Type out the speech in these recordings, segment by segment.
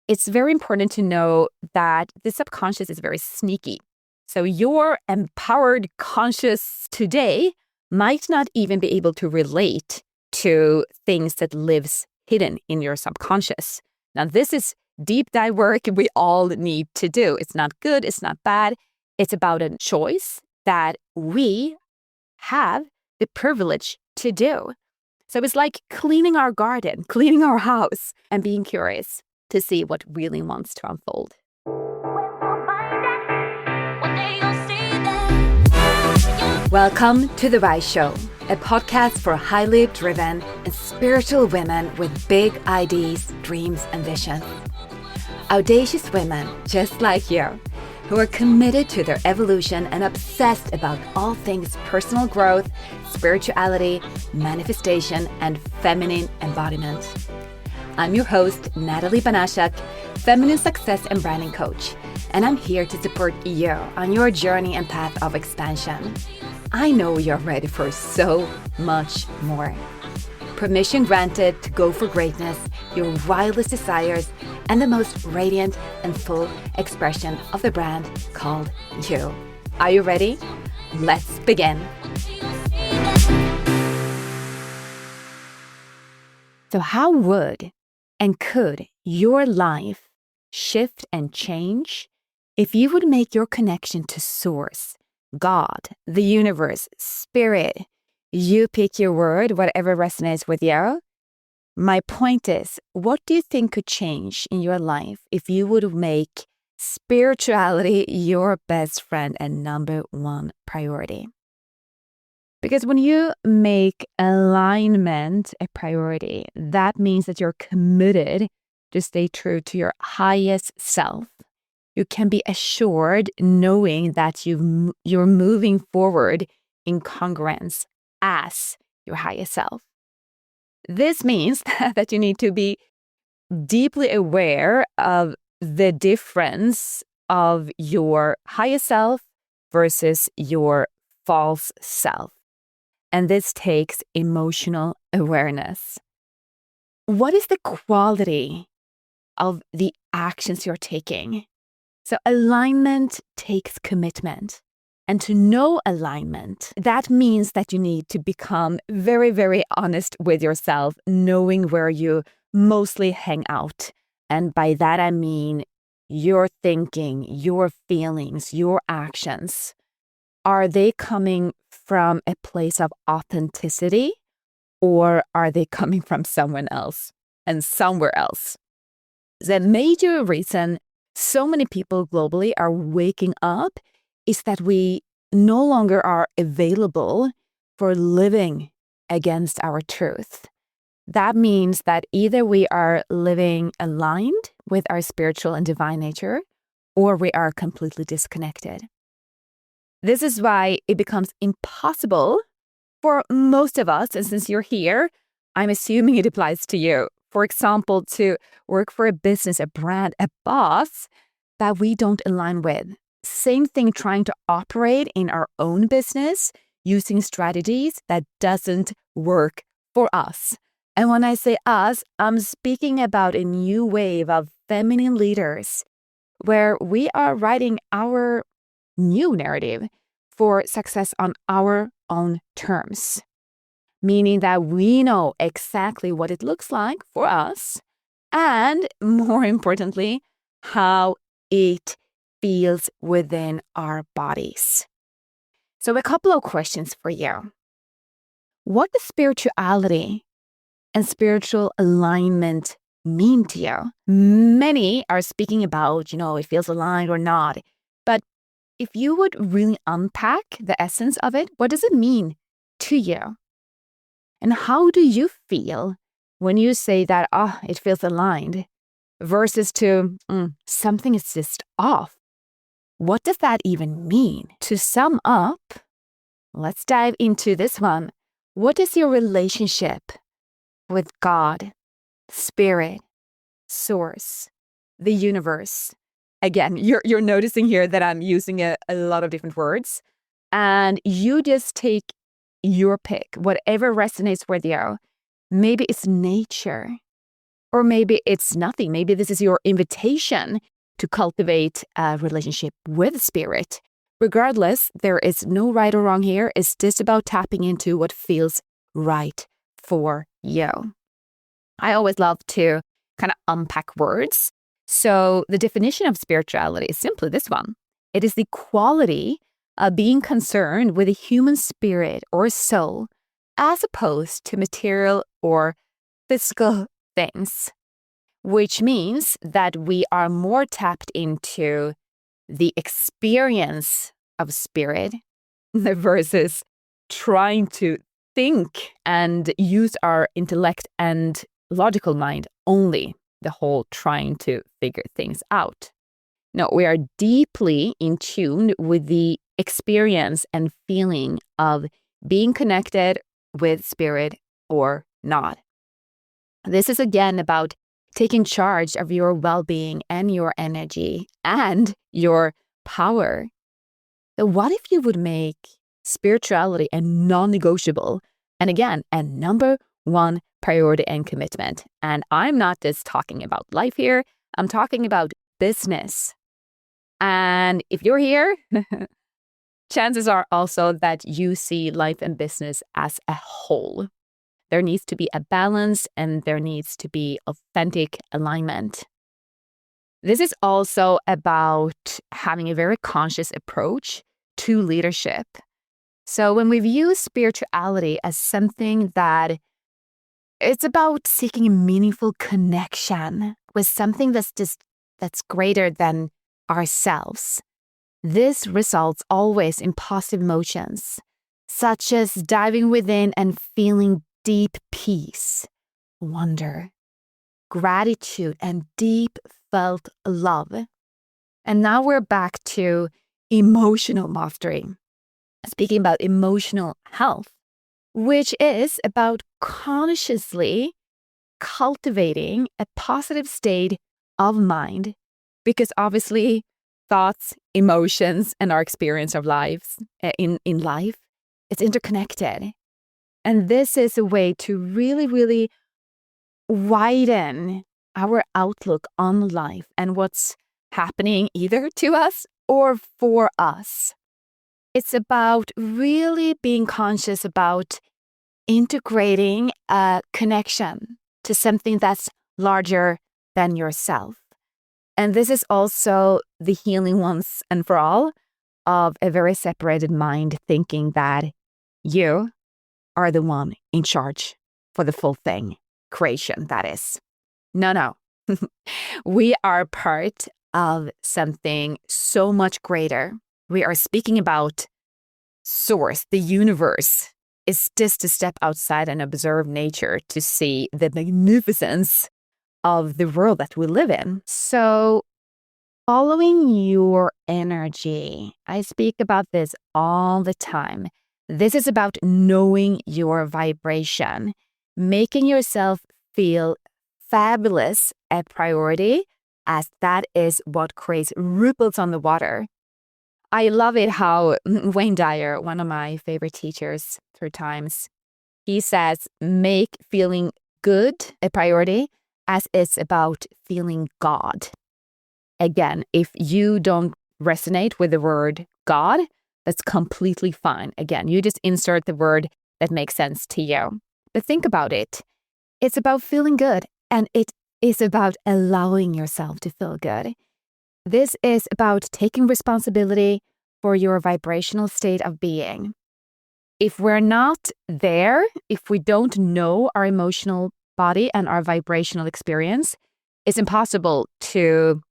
it's very important to know that the subconscious is very sneaky. So your empowered conscious today might not even be able to relate to things that lives hidden in your subconscious. Now, this is deep dive work we all need to do. It's not good, it's not bad. It's about a choice that we have the privilege to do. So it's like cleaning our garden, cleaning our house, and being curious to see what really wants to unfold. Welcome to The Rise Show, a podcast for highly driven and spiritual women with big ideas, dreams, and visions. Audacious women just like you, who are committed to their evolution and obsessed about all things personal growth, spirituality, manifestation, and feminine embodiment. I'm your host, Nathalie Banaszak, feminine success and branding coach, and I'm here to support you on your journey and path of expansion. I know you're ready for so much more. Permission granted to go for greatness, your wildest desires, and the most radiant and full expression of the brand called you. Are you ready? Let's begin. So how would and could your life shift and change if you would make your connection to Source, God, the universe, spirit, you pick your word, whatever resonates with you? My point is, what do you think could change in your life if you would make spirituality your best friend and number one priority? Because when you make alignment a priority, that means that you're committed to stay true to your highest self. You can be assured knowing that you're moving forward in congruence as your highest self. This means that you need to be deeply aware of the difference of your highest self versus your false self. And this takes emotional awareness. What is the quality of the actions you're taking? So alignment takes commitment. And to know alignment, that means that you need to become very, very honest with yourself, knowing where you mostly hang out. And by that, I mean your thinking, your feelings, your actions. Are they coming from a place of authenticity, or are they coming from someone else and somewhere else? The major reason so many people globally are waking up is that we no longer are available for living against our truth. That means that either we are living aligned with our spiritual and divine nature, or we are completely disconnected. This is why it becomes impossible for most of us, and since you're here, I'm assuming it applies to you. For example, to work for a business, a brand, a boss that we don't align with. Same thing trying to operate in our own business using strategies that doesn't work for us. And when I say us, I'm speaking about a new wave of feminine leaders where we are writing our new narrative for success on our own terms. Meaning that we know exactly what it looks like for us, and more importantly, how it feels within our bodies. So a couple of questions for you. What does spirituality and spiritual alignment mean to you? Many are speaking about, it feels aligned or not. But if you would really unpack the essence of it, what does it mean to you? And how do you feel when you say that, it feels aligned versus to something is just off? What does that even mean? To sum up, let's dive into this one. What is your relationship with God, Spirit, Source, the universe? Again, you're noticing here that I'm using a lot of different words, and you just take your pick, whatever resonates with you. Maybe it's nature. Or maybe it's nothing. Maybe this is your invitation to cultivate a relationship with spirit. Regardless, there is no right or wrong here. It's just about tapping into what feels right for you. I always love to kind of unpack words. So the definition of spirituality is simply this one. It is the quality of being concerned with a human spirit or soul as opposed to material or physical things, which means that we are more tapped into the experience of spirit versus trying to think and use our intellect and logical mind only, the whole trying to figure things out. No, we are deeply in tune with the experience and feeling of being connected with spirit or not. This is again about taking charge of your well-being and your energy and your power. So what if you would make spirituality a non-negotiable and again, a number one priority and commitment? And I'm not just talking about life here. I'm talking about business. And if you're here, chances are also that you see life and business as a whole. There needs to be a balance and there needs to be authentic alignment. This is also about having a very conscious approach to leadership. So when we view spirituality as something that it's about seeking a meaningful connection with something that's greater than ourselves, this results always in positive emotions, such as diving within and feeling deep peace, wonder, gratitude, and deep felt love. And now we're back to emotional mastery. Speaking about emotional health, which is about consciously cultivating a positive state of mind, because obviously thoughts, emotions, and our experience of lives in life, it's interconnected. And this is a way to really, really widen our outlook on life and what's happening either to us or for us. It's about really being conscious about integrating a connection to something that's larger than yourself. And this is also the healing once and for all of a very separated mind thinking that you are the one in charge for the full thing, creation, that is. No. We are part of something so much greater. We are speaking about source, the universe. It's just to step outside and observe nature to see the magnificence of the world that we live in. So following your energy, I speak about this all the time. This is about knowing your vibration, making yourself feel fabulous a priority, as that is what creates ripples on the water. I love it how Wayne Dyer, one of my favorite teachers through times, he says, make feeling good a priority as it's about feeling God. Again, if you don't resonate with the word God, that's completely fine. Again, you just insert the word that makes sense to you. But think about it. It's about feeling good, and it is about allowing yourself to feel good. This is about taking responsibility for your vibrational state of being. If we're not there, if we don't know our emotional body and our vibrational experience, it's impossible to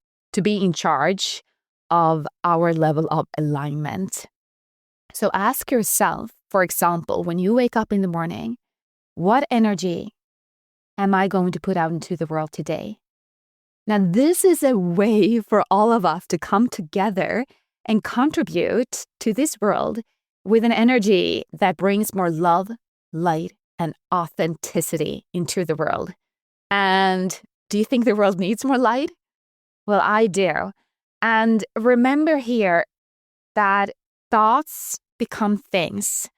be in charge of our level of alignment. So ask yourself, for example, when you wake up in the morning, what energy am I going to put out into the world today? Now, this is a way for all of us to come together and contribute to this world with an energy that brings more love, light, and authenticity into the world. And do you think the world needs more light? Well, I do. And remember here that thoughts become things.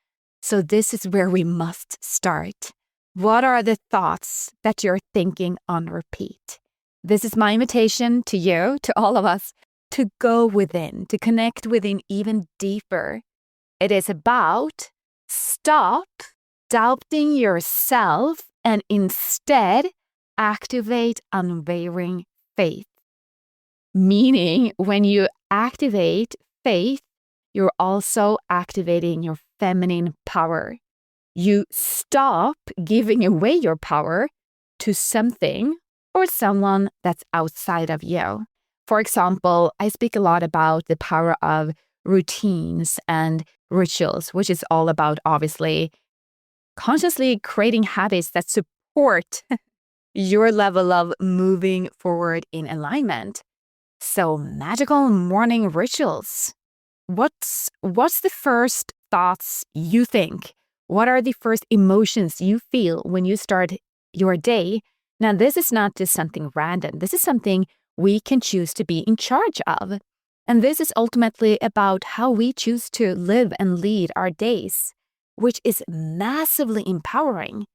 So this is where we must start. What are the thoughts that you're thinking on repeat? This is my invitation to you, to all of us, to go within, to connect within even deeper. It is about stop doubting yourself and instead activate unwavering faith. Meaning, when you activate faith, you're also activating your feminine power. You stop giving away your power to something or someone that's outside of you. For example, I speak a lot about the power of routines and rituals, which is all about obviously consciously creating habits that support your level of moving forward in alignment. So magical morning rituals. What's the first thoughts you think? What are the first emotions you feel when you start your day? Now, this is not just something random. This is something we can choose to be in charge of. And this is ultimately about how we choose to live and lead our days, which is massively empowering.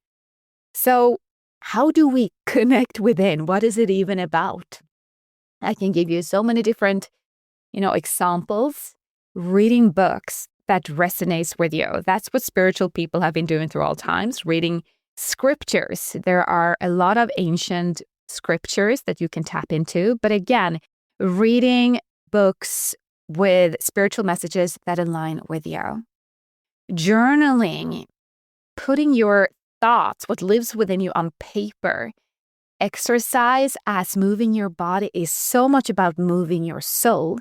So, how do we connect within? What is it even about? I can give you so many different, examples. Reading books that resonates with you. That's what spiritual people have been doing through all times, reading scriptures. There are a lot of ancient scriptures that you can tap into. But again, reading books with spiritual messages that align with you. Journaling, putting your thoughts, what lives within you on paper. Exercise as moving your body is so much about moving your soul.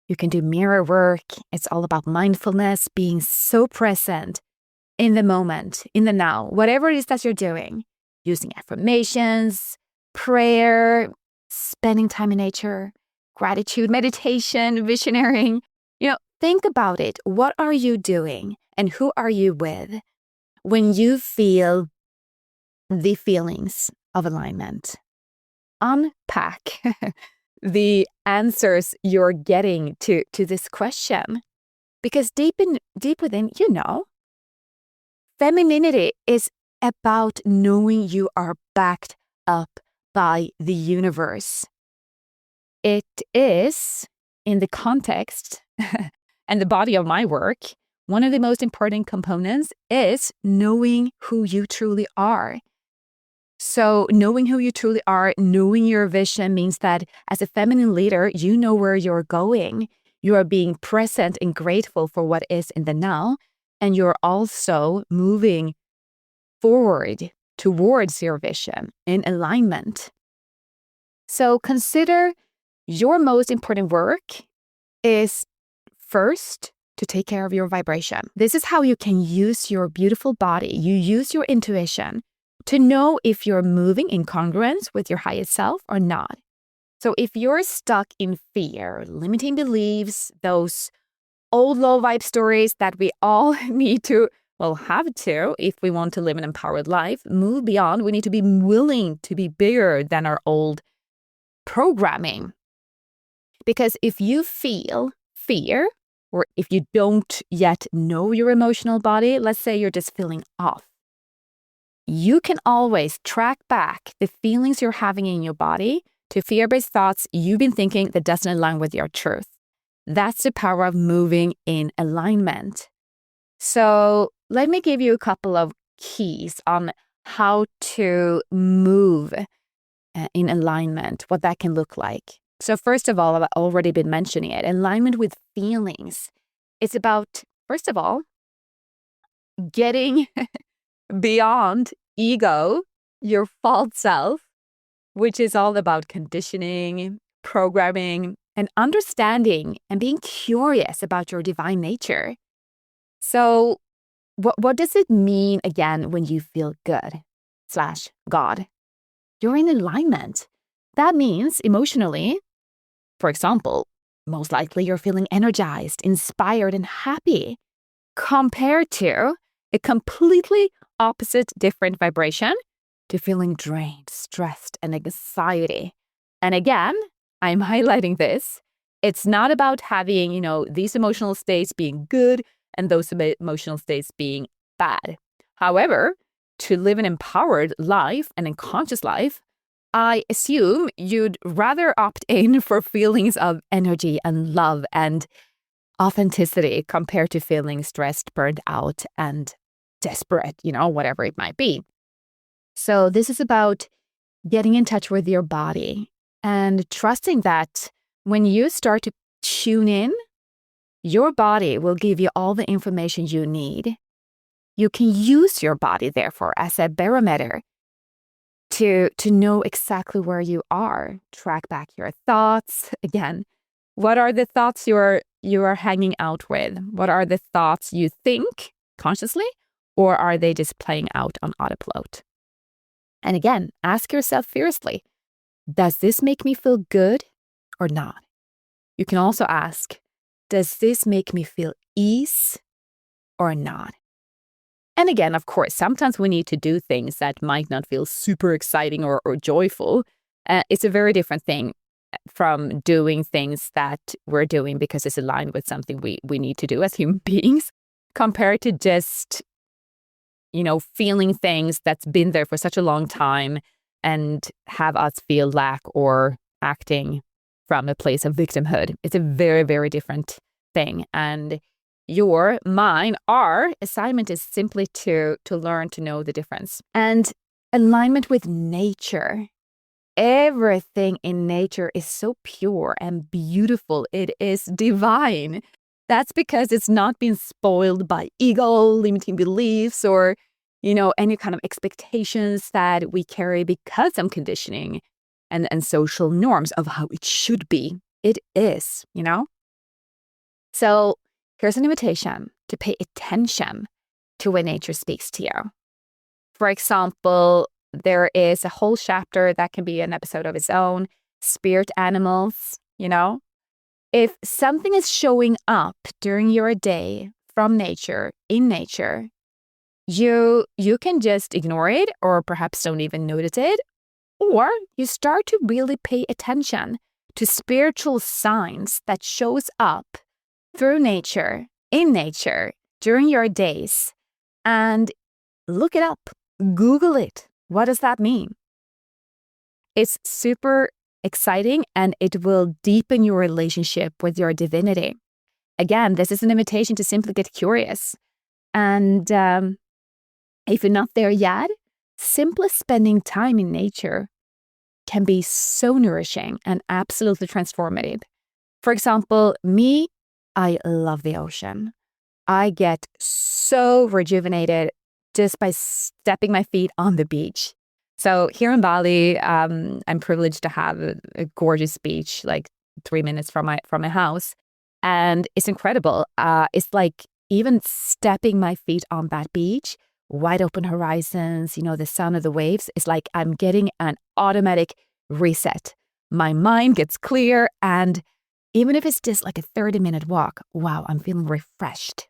You can do mirror work. It's all about mindfulness, being so present in the moment, in the now, whatever it is that you're doing, using affirmations, prayer, spending time in nature, gratitude, meditation, visionarying. Think about it. What are you doing and who are you with when you feel the feelings of alignment? Unpack the answers you're getting to this question. Because deep within, femininity is about knowing you are backed up by the universe. It is, in the context and the body of my work, one of the most important components is knowing who you truly are. So knowing who you truly are, knowing your vision means that as a feminine leader, you know where you're going. You are being present and grateful for what is in the now. And you're also moving forward towards your vision in alignment. So consider your most important work is first to take care of your vibration. This is how you can use your beautiful body. You use your intuition to know if you're moving in congruence with your highest self or not. So if you're stuck in fear, limiting beliefs, those old low vibe stories that we all need to, have to, if we want to live an empowered life, move beyond, we need to be willing to be bigger than our old programming. Because if you feel fear, or if you don't yet know your emotional body, let's say you're just feeling off, you can always track back the feelings you're having in your body to fear-based thoughts you've been thinking that doesn't align with your truth. That's the power of moving in alignment. So let me give you a couple of keys on how to move in alignment, what that can look like. So first of all, I've already been mentioning it, alignment with feelings. It's about, first of all, getting beyond ego, your false self, which is all about conditioning, programming, and understanding and being curious about your divine nature. So what does it mean, again, when you feel good / God? You're in alignment. That means emotionally, for example, most likely you're feeling energized, inspired, and happy compared to a completely opposite different vibration to feeling drained, stressed, and anxiety. And again, I'm highlighting this. It's not about having, these emotional states being good and those emotional states being bad. However, to live an empowered life and a conscious life, I assume you'd rather opt in for feelings of energy and love and authenticity compared to feeling stressed, burned out, and desperate, whatever it might be. So this is about getting in touch with your body and trusting that when you start to tune in, your body will give you all the information you need. You can use your body, therefore, as a barometer to know exactly where you are. Track back your thoughts. Again, what are the thoughts you are hanging out with? What are the thoughts you think consciously, or are they just playing out on autopilot? And again, ask yourself fiercely, does this make me feel good or not? You can also ask, does this make me feel ease or not? And again, of course, sometimes we need to do things that might not feel super exciting or joyful. It's a very different thing from doing things that we're doing because it's aligned with something we need to do as human beings, compared to just, feeling things that's been there for such a long time and have us feel lack or acting from a place of victimhood. It's a very, very different thing. And our assignment is simply to learn to know the difference. And alignment with nature. Everything in nature is so pure and beautiful. It is divine. That's because it's not been spoiled by ego, limiting beliefs, or, any kind of expectations that we carry because of conditioning and social norms of how it should be. It is, So here's an invitation to pay attention to when nature speaks to you. For example, there is a whole chapter that can be an episode of its own, spirit animals, If something is showing up during your day from nature, in nature, you can just ignore it or perhaps don't even notice it, or you start to really pay attention to spiritual signs that shows up through nature, in nature, during your days, and look it up, Google it. What does that mean? It's super exciting and it will deepen your relationship with your divinity. Again, this is an invitation to simply get curious. And if you're not there yet, simply spending time in nature can be so nourishing and absolutely transformative. For example, me, I love the ocean. I get so rejuvenated just by stepping my feet on the beach. So here in Bali, I'm privileged to have a gorgeous beach, like 3 minutes from my house. And it's incredible. It's like even stepping my feet on that beach, wide open horizons, the sound of the waves, it's like I'm getting an automatic reset. My mind gets clear, and even if it's just like a 30-minute walk, wow, I'm feeling refreshed.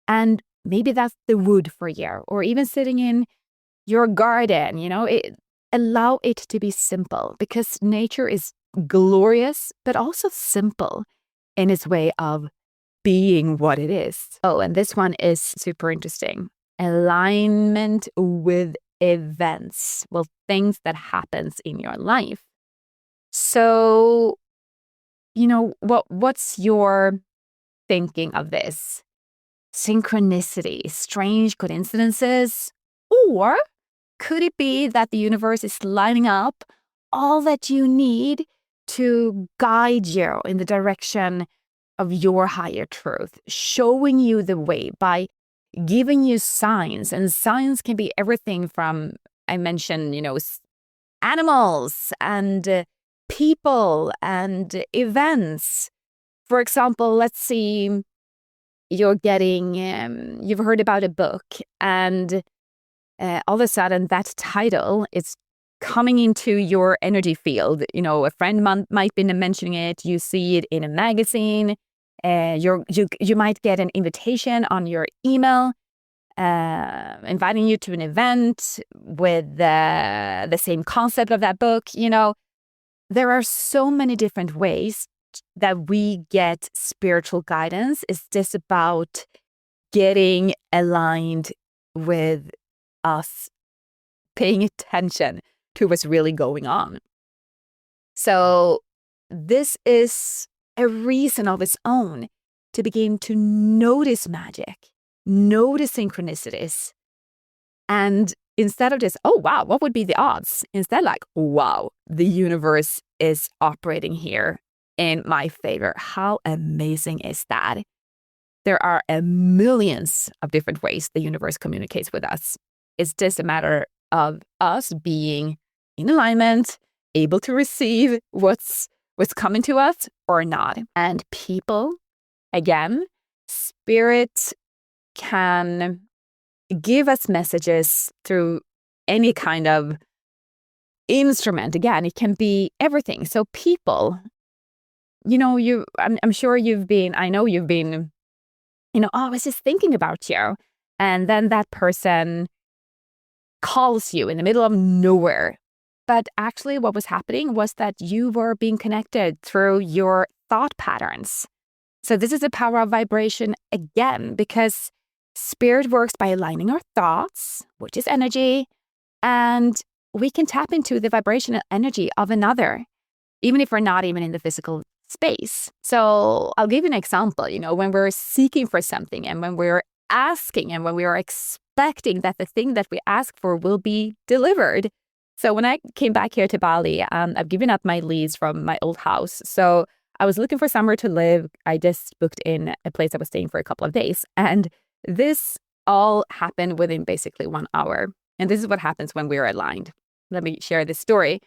And maybe that's the wood for you, or even sitting in your garden, allow it to be simple, because nature is glorious, but also simple in its way of being what it is. Oh, and this one is super interesting. Alignment with events. Well, things that happens in your life. So, what's your thinking of this? Synchronicity, strange coincidences? Or could it be that the universe is lining up all that you need to guide you in the direction of your higher truth, showing you the way by giving you signs? And signs can be everything from, I mentioned, animals and people and events. For example, let's see, you've heard about a book, and all of a sudden that title is coming into your energy field. A friend might be mentioning it. You see it in a magazine. You might get an invitation on your email, inviting you to an event with the same concept of that book. There are so many different ways that we get spiritual guidance. It's just about getting aligned with us paying attention to what's really going on. So this is a reason of its own to begin to notice magic, notice synchronicities. And instead of just, oh, wow, what would be the odds? Instead, like, wow, the universe is operating here in my favor. How amazing is that? There are millions of different ways the universe communicates with us. It's just a matter of us being in alignment, able to receive what's coming to us or not. And people, again, spirit can give us messages through any kind of instrument. Again, it can be everything. So people, I'm sure I know you've been, oh, I was just thinking about you. And then that person calls you in the middle of nowhere. But actually what was happening was that you were being connected through your thought patterns. So this is the power of vibration again, because spirit works by aligning our thoughts, which is energy, and we can tap into the vibrational energy of another, even if we're not even in the physical space. So I'll give you an example, when we're seeking for something and when we're asking and when we are expecting that the thing that we ask for will be delivered. So when I came back here to Bali, I've given up my lease from my old house. So I was looking for somewhere to live. I just booked in a place I was staying for a couple of days. And this all happened within basically 1 hour. And this is what happens when we're aligned. Let me share this story.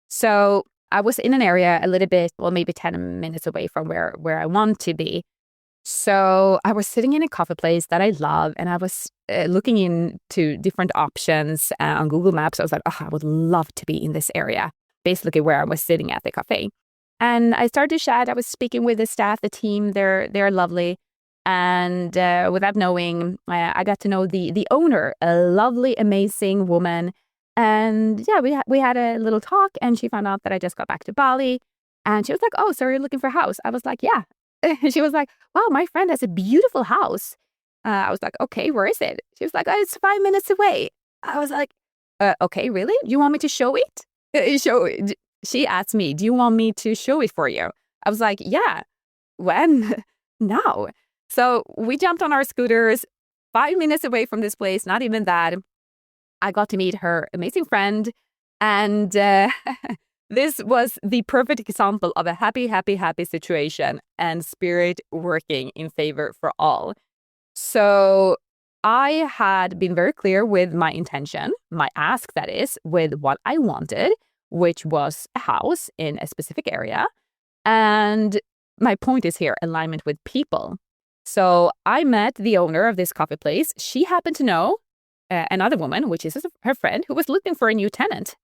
So I was in an area a little bit, maybe 10 minutes away from where I want to be. So I was sitting in a coffee place that I love, and I was looking into different options on Google Maps. I was like, oh, I would love to be in this area, basically where I was sitting at the cafe. And I started to chat. I was speaking with the staff, the team. They're lovely. And without knowing, I got to know the owner, a lovely, amazing woman. And yeah, we had a little talk, and she found out that I just got back to Bali. And she was like, oh, so you're looking for a house? I was like, yeah. She was like, wow, my friend has a beautiful house. I was like, okay, where is it? She was like, oh, it's 5 minutes away. I was like, okay, really? Do you want me to show it? She asked me, do you want me to show it for you? I was like, yeah. When? Now. So we jumped on our scooters 5 minutes away from this place, not even that. I got to meet her amazing friend. And this was the perfect example of a happy, happy, happy situation and spirit working in favor for all. So I had been very clear with my intention, my ask, that is, with what I wanted, which was a house in a specific area. And my point is here, alignment with people. So I met the owner of this coffee place. She happened to know another woman, which is her friend, who was looking for a new tenant.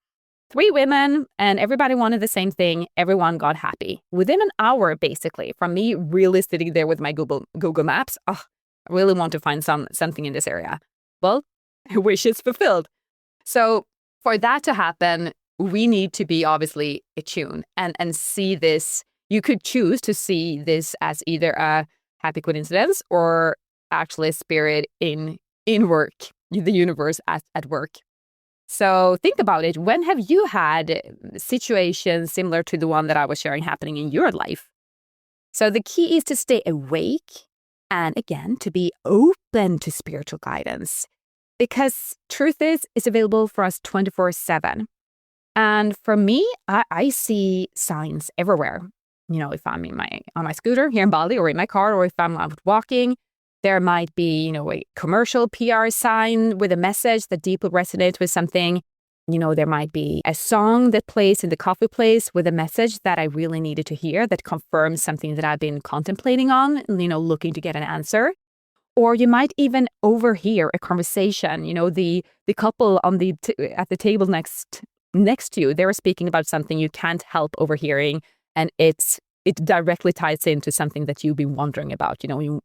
3 women, and everybody wanted the same thing. Everyone got happy. Within an hour, basically, from me really sitting there with my Google Maps, I really want to find something in this area. Well, wish is fulfilled. So for that to happen, we need to be obviously attuned and see this. You could choose to see this as either a happy coincidence or actually a spirit in work, the universe at work. So think about it. When have you had situations similar to the one that I was sharing happening in your life? So the key is to stay awake and, again, to be open to spiritual guidance, because truth is, it's available for us 24/7. And for me, I see signs everywhere. If I'm on my scooter here in Bali, or in my car, or if I'm out walking, there might be, a commercial PR sign with a message that deeply resonates with something. There might be a song that plays in the coffee place with a message that I really needed to hear that confirms something that I've been contemplating on, looking to get an answer. Or you might even overhear a conversation. The couple on at the table next to you, they were speaking about something you can't help overhearing, and it directly ties into something that you've been wondering about.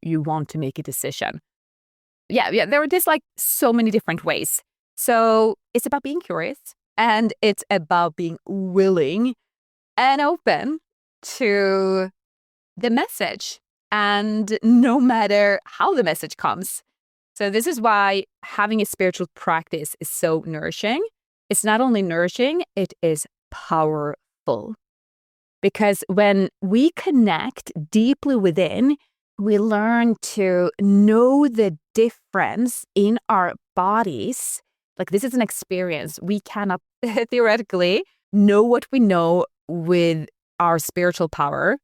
You want to make a decision. Yeah, there are just like so many different ways. So it's about being curious, and it's about being willing and open to the message, and no matter how the message comes. So this is why having a spiritual practice is so nourishing, It's not only nourishing, it is powerful. Because when we connect deeply within, we learn to know the difference in our bodies. Like, this is an experience. We cannot theoretically know what we know with our spiritual power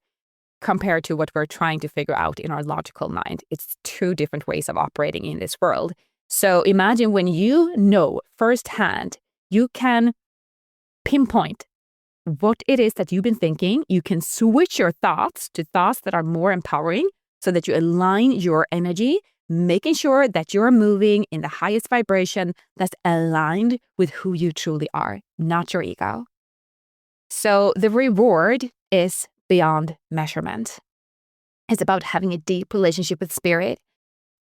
compared to what we're trying to figure out in our logical mind. It's two different ways of operating in this world. So imagine when you know firsthand, you can pinpoint what it is that you've been thinking. You can switch your thoughts to thoughts that are more empowering so that you align your energy, making sure that you're moving in the highest vibration that's aligned with who you truly are, not your ego. So the reward is beyond measurement. It's about having a deep relationship with spirit.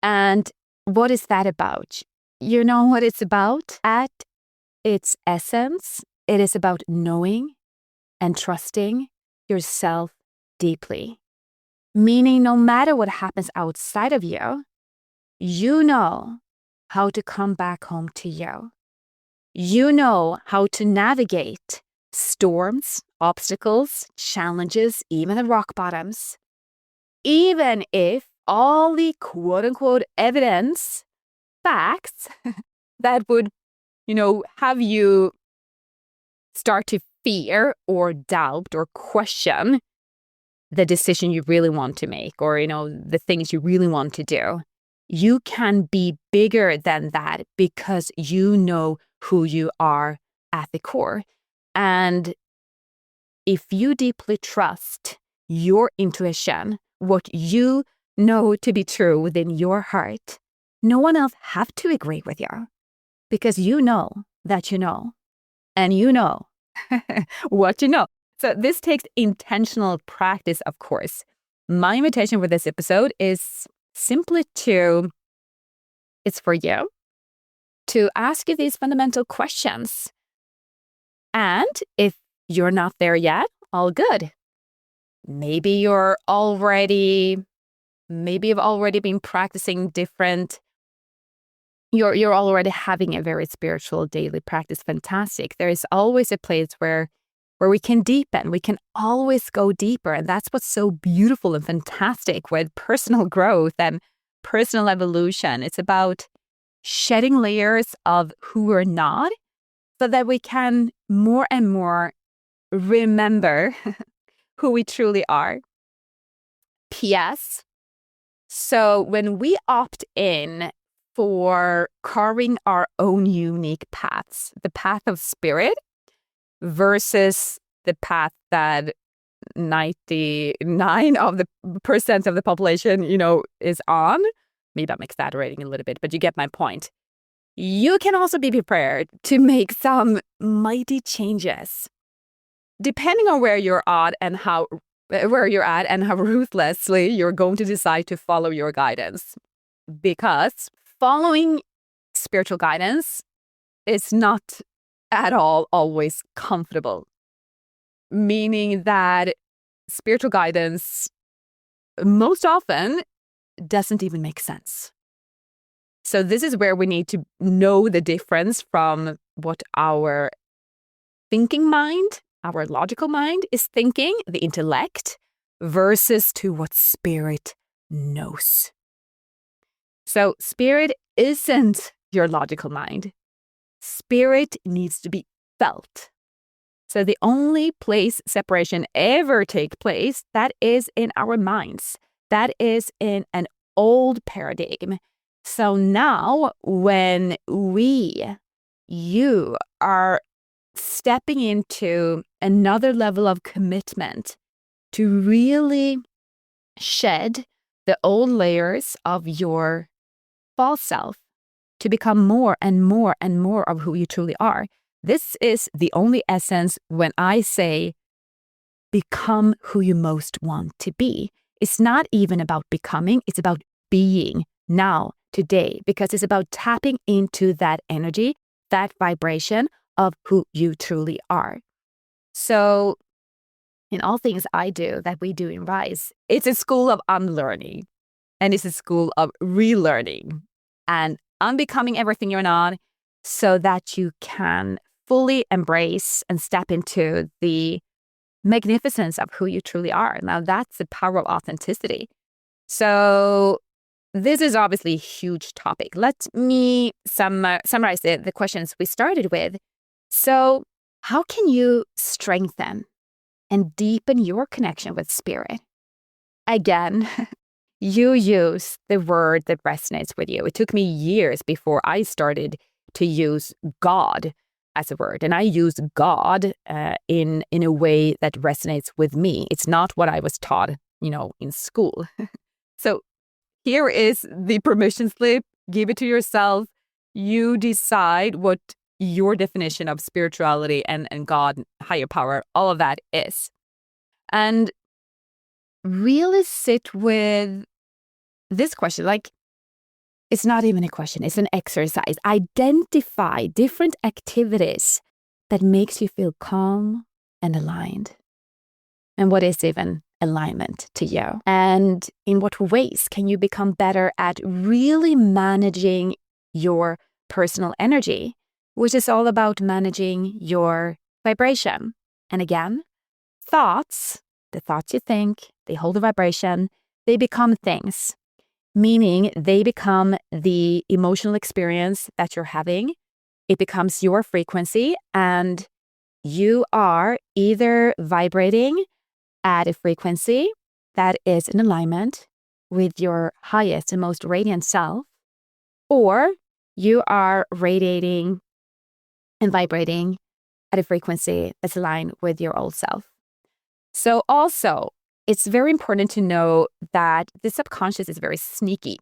And what is that about? You know what it's about? At its essence, it is about knowing and trusting yourself deeply. Meaning, no matter what happens outside of you, you know how to come back home to you. You know how to navigate storms, obstacles, challenges, even the rock bottoms. Even if all the quote-unquote evidence, facts that would, have you start to fear or doubt or question the decision you really want to make, or, the things you really want to do. You can be bigger than that because you know who you are at the core. And if you deeply trust your intuition, what you know to be true within your heart, no one else have to agree with you, because you know that you know, and you know what you know. So this takes intentional practice, of course. My invitation for this episode is simply it's for you to ask you these fundamental questions. And if you're not there yet, all good. Maybe you've already been practicing different. You're already having a very spiritual daily practice. Fantastic. There is always a place where we can deepen. We can always go deeper. And that's what's so beautiful and fantastic with personal growth and personal evolution. It's about shedding layers of who we're not so that we can more and more remember who we truly are. P.S. So when we opt in for carving our own unique paths, the path of spirit versus the path that 99% of the population, is on. Maybe I'm exaggerating a little bit, but you get my point. You can also be prepared to make some mighty changes, depending on where you're at and how ruthlessly you're going to decide to follow your guidance. Because following spiritual guidance is not at all always comfortable. Meaning that spiritual guidance most often doesn't even make sense. So this is where we need to know the difference from what our thinking mind, our logical mind is thinking, the intellect, versus to what spirit knows. So spirit isn't your logical mind. Spirit needs to be felt. So the only place separation ever takes place, that is in our minds. That is in an old paradigm. So now when you are stepping into another level of commitment to really shed the old layers of your false self, to become more and more and more of who you truly are. This is the only essence when I say become who you most want to be. It's not even about becoming, it's about being now, today, because it's about tapping into that energy, that vibration of who you truly are. So in all things I do, that we do in Rise, it's a school of unlearning, and it's a school of relearning and unbecoming everything you're not, so that you can fully embrace and step into the magnificence of who you truly are. Now, that's the power of authenticity. So this is obviously a huge topic. Let me summarize the questions we started with. So how can you strengthen and deepen your connection with spirit? Again, you use the word that resonates with you. It took me years before I started to use God as a word. And I use God in a way that resonates with me. It's not what I was taught, in school. So here is the permission slip. Give it to yourself. You decide what your definition of spirituality and God, higher power, all of that is. And really sit with this question. Like, it's not even a question. It's an exercise. Identify different activities that makes you feel calm and aligned. And what is even alignment to you? And in what ways can you become better at really managing your personal energy, which is all about managing your vibration? And again, the thoughts you think, they hold a vibration, they become things, meaning they become the emotional experience that you're having. It becomes your frequency, and you are either vibrating at a frequency that is in alignment with your highest and most radiant self, or you are radiating and vibrating at a frequency that's aligned with your old self. So also, it's very important to know that the subconscious is very sneaky.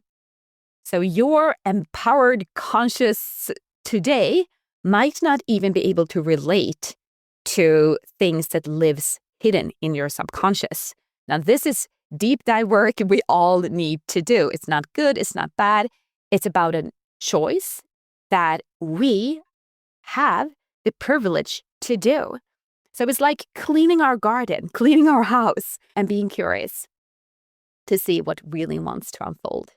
So your empowered conscious today might not even be able to relate to things that lives hidden in your subconscious. Now, this is deep dive work we all need to do. It's not good. It's not bad. It's about a choice that we have the privilege to do. So it's like cleaning our garden, cleaning our house, and being curious to see what really wants to unfold.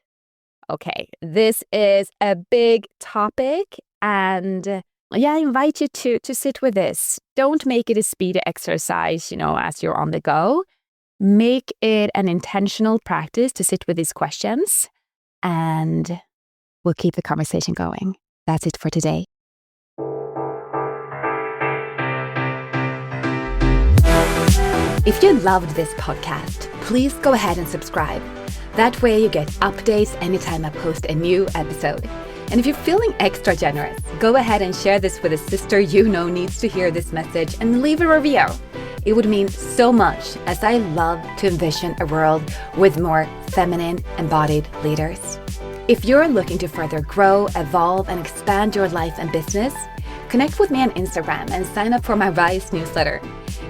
Okay, this is a big topic, and I invite you to sit with this. Don't make it a speedy exercise, as you're on the go. Make it an intentional practice to sit with these questions, and we'll keep the conversation going. That's it for today. If you loved this podcast, please go ahead and subscribe. That way you get updates anytime I post a new episode. And if you're feeling extra generous, go ahead and share this with a sister you know needs to hear this message and leave a review. It would mean so much, as I love to envision a world with more feminine, embodied leaders. If you're looking to further grow, evolve, and expand your life and business, connect with me on Instagram and sign up for my Rise newsletter.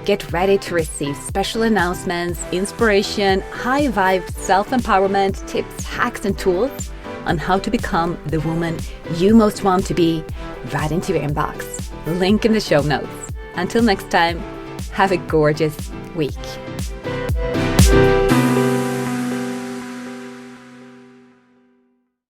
Get ready to receive special announcements, inspiration, high vibe self-empowerment, tips, hacks, and tools on how to become the woman you most want to be right into your inbox. Link in the show notes. Until next time, have a gorgeous week.